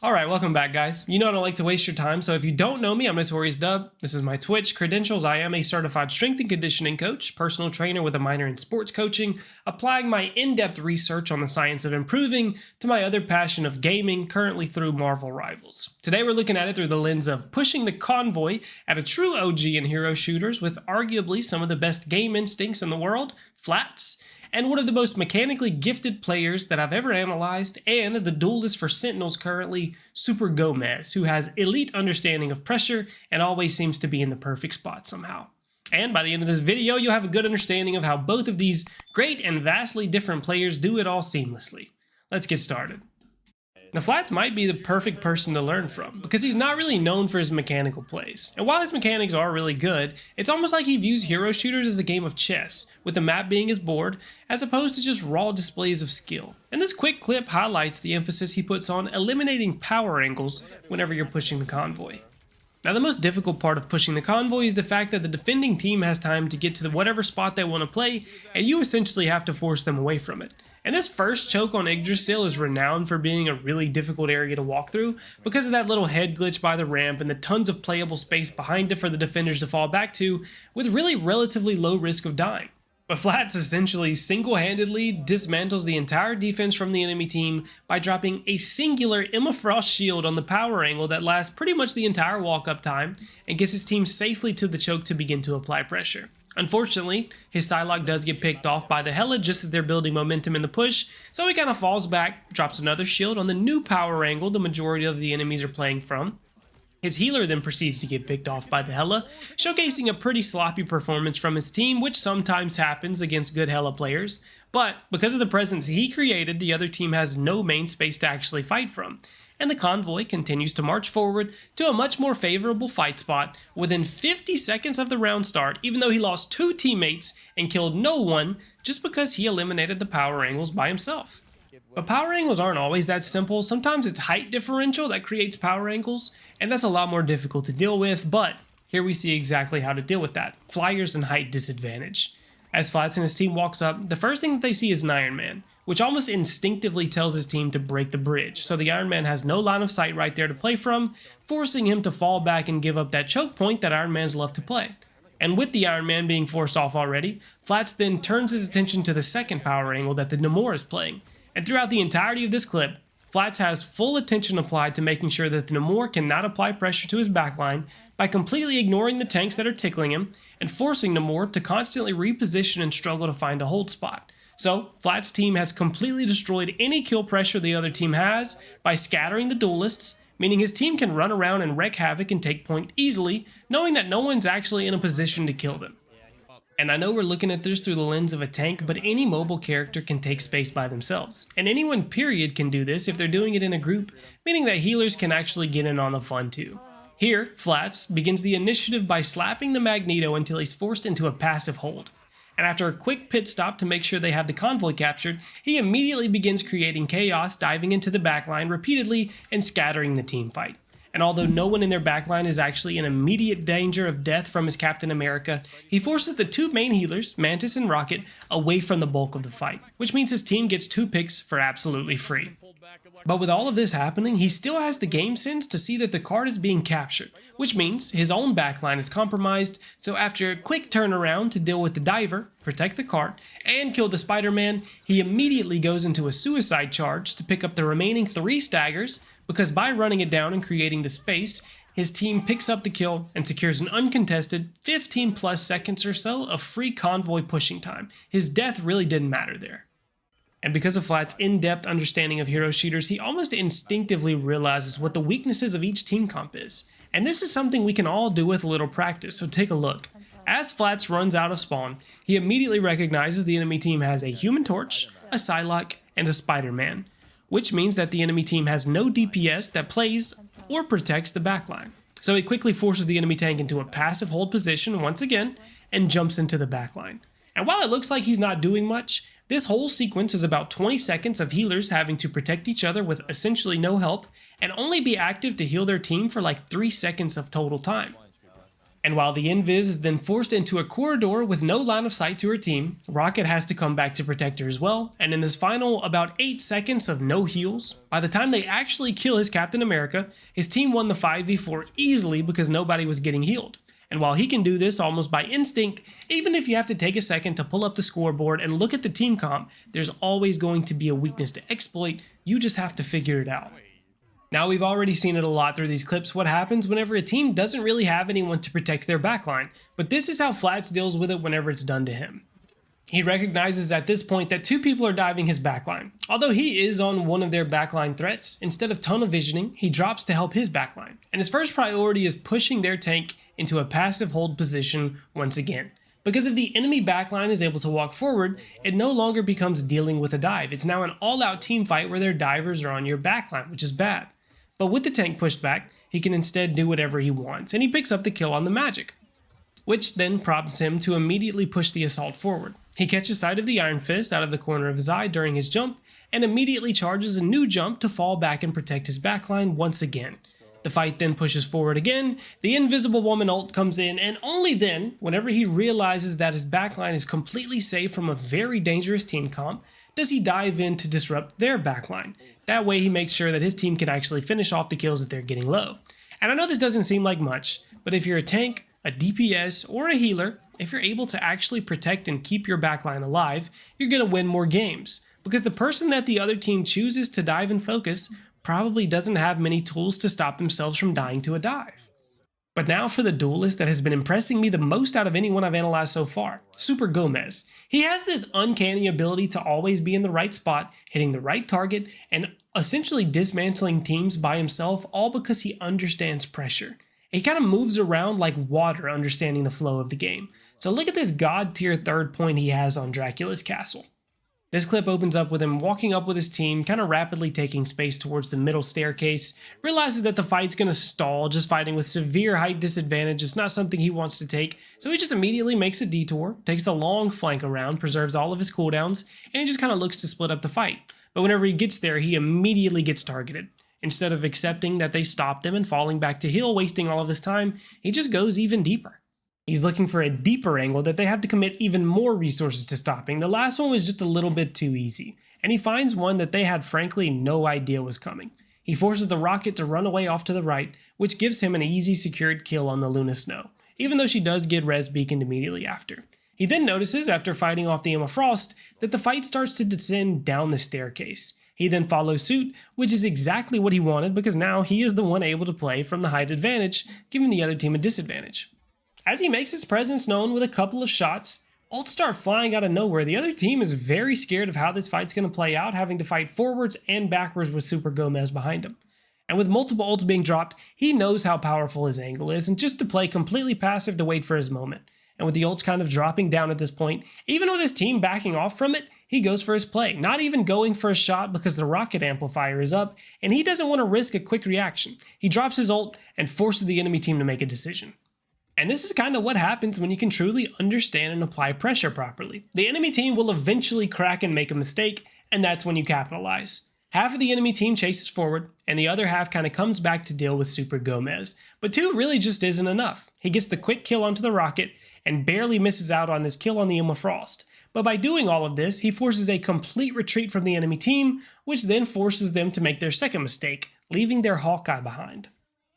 Alright, welcome back guys. You know I don't like to waste your time, so if you don't know me, I'm NotoriousDuB. This is my Twitch credentials. I am a certified strength and conditioning coach, personal trainer with a minor in sports coaching, applying my in-depth research on the science of improving to my other passion of gaming, currently through Marvel Rivals. Today we're looking at it through the lens of pushing the convoy at a true OG in hero shooters with arguably some of the best game instincts in the world, Flats, and one of the most mechanically gifted players that I've ever analyzed, and the duelist for Sentinels currently, SuperGomez, who has elite understanding of pressure and always seems to be in the perfect spot somehow. And by the end of this video, you'll have a good understanding of how both of these great and vastly different players do it all seamlessly. Let's get started. Now Flats might be the perfect person to learn from, because he's not really known for his mechanical plays. And while his mechanics are really good, it's almost like he views hero shooters as a game of chess, with the map being his board, as opposed to just raw displays of skill. And this quick clip highlights the emphasis he puts on eliminating power angles whenever you're pushing the convoy. Now the most difficult part of pushing the convoy is the fact that the defending team has time to get to whatever spot they want to play, and you essentially have to force them away from it. And this first choke on Yggdrasil is renowned for being a really difficult area to walk through because of that little head glitch by the ramp and the tons of playable space behind it for the defenders to fall back to, with really relatively low risk of dying. But Flats essentially single-handedly dismantles the entire defense from the enemy team by dropping a singular Emma Frost shield on the power angle that lasts pretty much the entire walk-up time and gets his team safely to the choke to begin to apply pressure. Unfortunately, his Psylocke does get picked off by the Hela just as they're building momentum in the push, so he kind of falls back, drops another shield on the new power angle the majority of the enemies are playing from. His healer then proceeds to get picked off by the Hela, showcasing a pretty sloppy performance from his team, which sometimes happens against good Hela players, but because of the presence he created, the other team has no main space to actually fight from. And the convoy continues to march forward to a much more favorable fight spot within 50 seconds of the round start, even though he lost 2 teammates and killed no one just because he eliminated the power angles by himself. But power angles aren't always that simple. Sometimes it's height differential that creates power angles, and that's a lot more difficult to deal with, but here we see exactly how to deal with that. Fliers and height disadvantage. As Flats and his team walks up, the first thing that they see is an Iron Man, which almost instinctively tells his team to break the bridge, so the Iron Man has no line of sight right there to play from, forcing him to fall back and give up that choke point that Iron Mans love to play. And with the Iron Man being forced off already, Flats then turns his attention to the second power angle that the Namor is playing. And throughout the entirety of this clip, Flats has full attention applied to making sure that the Namor cannot apply pressure to his backline by completely ignoring the tanks that are tickling him and forcing Namor to constantly reposition and struggle to find a hold spot. So, Flats' team has completely destroyed any kill pressure the other team has by scattering the duelists, meaning his team can run around and wreak havoc and take point easily, knowing that no one's actually in a position to kill them. And I know we're looking at this through the lens of a tank, but any mobile character can take space by themselves. And anyone period can do this if they're doing it in a group, meaning that healers can actually get in on the fun too. Here, Flats begins the initiative by slapping the Magneto until he's forced into a passive hold. And after a quick pit stop to make sure they have the convoy captured, he immediately begins creating chaos, diving into the backline repeatedly and scattering the team fight. And although no one in their backline is actually in immediate danger of death from his Captain America, he forces the 2 main healers, Mantis and Rocket, away from the bulk of the fight, which means his team gets 2 picks for absolutely free. But with all of this happening, he still has the game sense to see that the card is being captured, which means his own backline is compromised, so after a quick turnaround to deal with the diver, protect the cart, and kill the Spider-Man, he immediately goes into a suicide charge to pick up the remaining 3 staggers, because by running it down and creating the space, his team picks up the kill and secures an uncontested 15 plus seconds or so of free convoy pushing time. His death really didn't matter there. And because of Flats' in-depth understanding of hero shooters, he almost instinctively realizes what the weaknesses of each team comp is. And this is something we can all do with a little practice, so take a look. As Flats runs out of spawn, he immediately recognizes the enemy team has a Human Torch, a Psylocke, and a Spider-Man, which means that the enemy team has no DPS that plays or protects the backline. So he quickly forces the enemy tank into a passive hold position once again and jumps into the backline. And while it looks like he's not doing much, this whole sequence is about 20 seconds of healers having to protect each other with essentially no help and only be active to heal their team for like 3 seconds of total time. And while the Invis is then forced into a corridor with no line of sight to her team, Rocket has to come back to protect her as well, and in this final about 8 seconds of no heals, by the time they actually kill his Captain America, his team won the 5v4 easily because nobody was getting healed. And while he can do this almost by instinct, even if you have to take a second to pull up the scoreboard and look at the team comp, there's always going to be a weakness to exploit, you just have to figure it out. Now, we've already seen it a lot through these clips, what happens whenever a team doesn't really have anyone to protect their backline, but this is how Flats deals with it whenever it's done to him. He recognizes at this point that 2 people are diving his backline. Although he is on one of their backline threats, instead of tunnel visioning, he drops to help his backline. And his first priority is pushing their tank into a passive hold position once again. Because if the enemy backline is able to walk forward, it no longer becomes dealing with a dive. It's now an all-out team fight where their divers are on your backline, which is bad. But with the tank pushed back, he can instead do whatever he wants, and he picks up the kill on the Magic, which then prompts him to immediately push the assault forward. He catches sight of the Iron Fist out of the corner of his eye during his jump, and immediately charges a new jump to fall back and protect his backline once again. The fight then pushes forward again, the Invisible Woman ult comes in, and only then, whenever he realizes that his backline is completely safe from a very dangerous team comp, does he dive in to disrupt their backline. That way he makes sure that his team can actually finish off the kills that they're getting low. And I know this doesn't seem like much, but if you're a tank, a DPS, or a healer, if you're able to actually protect and keep your backline alive, you're going to win more games. Because the person that the other team chooses to dive and focus probably doesn't have many tools to stop themselves from dying to a dive. But now for the duelist that has been impressing me the most out of anyone I've analyzed so far, SuperGomez. He has this uncanny ability to always be in the right spot, hitting the right target, and essentially dismantling teams by himself, all because he understands pressure. He kind of moves around like water, understanding the flow of the game. So look at this god tier 3rd point he has on Dracula's castle. This clip opens up with him walking up with his team, kind of rapidly taking space towards the middle staircase, realizes that the fight's going to stall, just fighting with severe height disadvantage is not something he wants to take, so he just immediately makes a detour, takes the long flank around, preserves all of his cooldowns, and he just kind of looks to split up the fight. But whenever he gets there, he immediately gets targeted. Instead of accepting that they stopped him and falling back to heal, wasting all of his time, he just goes even deeper. He's looking for a deeper angle that they have to commit even more resources to stopping. The last one was just a little bit too easy, and he finds one that they had frankly no idea was coming. He forces the Rocket to run away off to the right, which gives him an easy secured kill on the Luna Snow, even though she does get res beaconed immediately after. He then notices, after fighting off the Emma Frost, that the fight starts to descend down the staircase. He then follows suit, which is exactly what he wanted because now he is the one able to play from the height advantage, giving the other team a disadvantage. As he makes his presence known with a couple of shots, ults start flying out of nowhere. The other team is very scared of how this fight's going to play out, having to fight forwards and backwards with SuperGomez behind him. And with multiple ults being dropped, he knows how powerful his angle is, and just to play completely passive to wait for his moment. And with the ults kind of dropping down at this point, even with his team backing off from it, he goes for his play, not even going for a shot because the rocket amplifier is up, and he doesn't want to risk a quick reaction. He drops his ult and forces the enemy team to make a decision. And this is kind of what happens when you can truly understand and apply pressure properly. The enemy team will eventually crack and make a mistake, and that's when you capitalize. Half of the enemy team chases forward, and the other half kind of comes back to deal with SuperGomez. But 2 really just isn't enough. He gets the quick kill onto the Rocket, and barely misses out on this kill on the Emma Frost. But by doing all of this, he forces a complete retreat from the enemy team, which then forces them to make their second mistake, leaving their Hawkeye behind.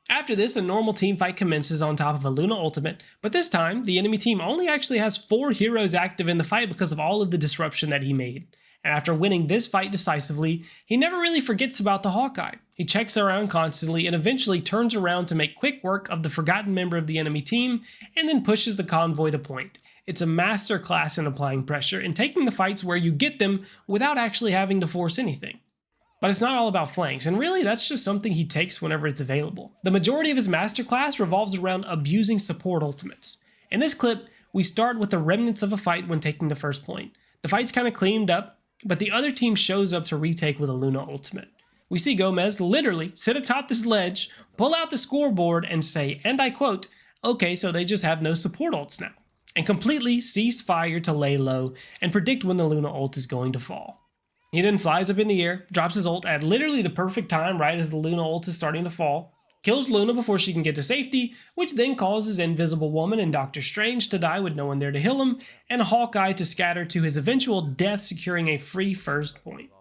After this, a normal team fight commences on top of a Luna ultimate, but this time, the enemy team only actually has 4 heroes active in the fight because of all of the disruption that he made. And after winning this fight decisively, he never really forgets about the Hawkeye. He checks around constantly and eventually turns around to make quick work of the forgotten member of the enemy team, and then pushes the convoy to point. It's a master class in applying pressure and taking the fights where you get them without actually having to force anything. But it's not all about flanks, and really that's just something he takes whenever it's available. The majority of his masterclass revolves around abusing support ultimates. In this clip, we start with the remnants of a fight when taking the first point. The fight's kind of cleaned up, but the other team shows up to retake with a Luna ultimate. We see Gomez literally sit atop this ledge, pull out the scoreboard and say, and I quote, "Okay, so they just have no support ults now," and completely cease fire to lay low and predict when the Luna ult is going to fall. He then flies up in the air, drops his ult at literally the perfect time right as the Luna ult is starting to fall, kills Luna before she can get to safety, which then causes Invisible Woman and Doctor Strange to die with no one there to heal him, and Hawkeye to scatter to his eventual death, securing a free first point.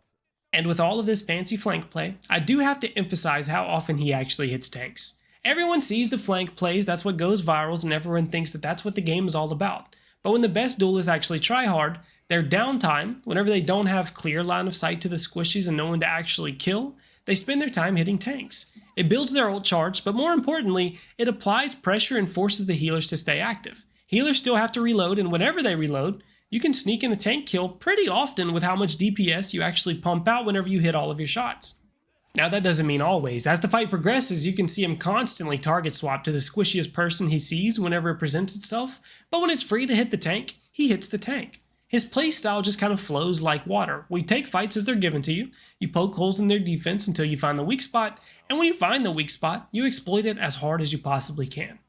And with all of this fancy flank play, I do have to emphasize how often he actually hits tanks. Everyone sees the flank plays, that's what goes viral, and everyone thinks that that's what the game is all about. But when the best duelists actually try hard, their downtime, whenever they don't have clear line of sight to the squishies and no one to actually kill, they spend their time hitting tanks. It builds their ult charge, but more importantly, it applies pressure and forces the healers to stay active. Healers still have to reload, and whenever they reload, you can sneak in a tank kill pretty often with how much DPS you actually pump out whenever you hit all of your shots. Now that doesn't mean always. As the fight progresses, you can see him constantly target swap to the squishiest person he sees whenever it presents itself, but when it's free to hit the tank, he hits the tank. His playstyle just kind of flows like water. We take fights as they're given to you, you poke holes in their defense until you find the weak spot, and when you find the weak spot, you exploit it as hard as you possibly can.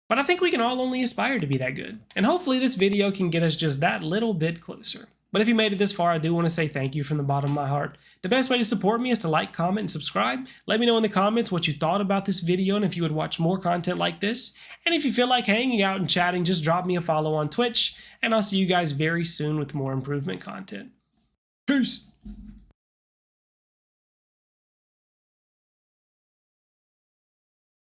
But I think we can all only aspire to be that good, and hopefully this video can get us just that little bit closer. But if you made it this far, I do want to say thank you from the bottom of my heart. The best way to support me is to like, comment, and subscribe. Let me know in the comments what you thought about this video and if you would watch more content like this. And if you feel like hanging out and chatting, just drop me a follow on Twitch, and I'll see you guys very soon with more improvement content. Peace!